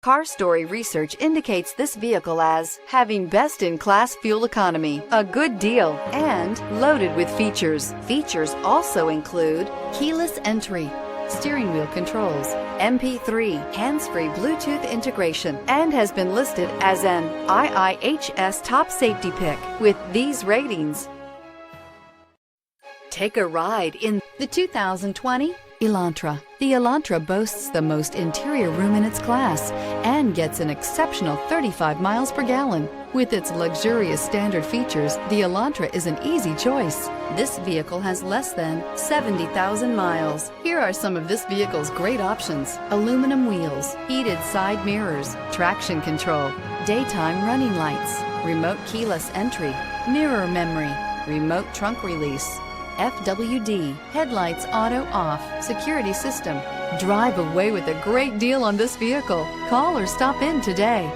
Car Story research indicates this vehicle as having best-in-class fuel economy, a good deal, and loaded with features. Features also include keyless entry, steering wheel controls, MP3, hands-free Bluetooth integration, and has been listed as an IIHS top safety pick with these ratings. Take a ride in the 2020 Elantra. The Elantra boasts the most interior room in its class and gets an exceptional 35 miles per gallon. With its luxurious standard features, the Elantra is an easy choice. This vehicle has less than 70,000 miles. Here are some of this vehicle's great options: aluminum wheels, heated side mirrors, traction control, daytime running lights, remote keyless entry, mirror memory, remote trunk release, FWD, headlights auto off, security system. Drive away with a great deal on this vehicle. Call or stop in today.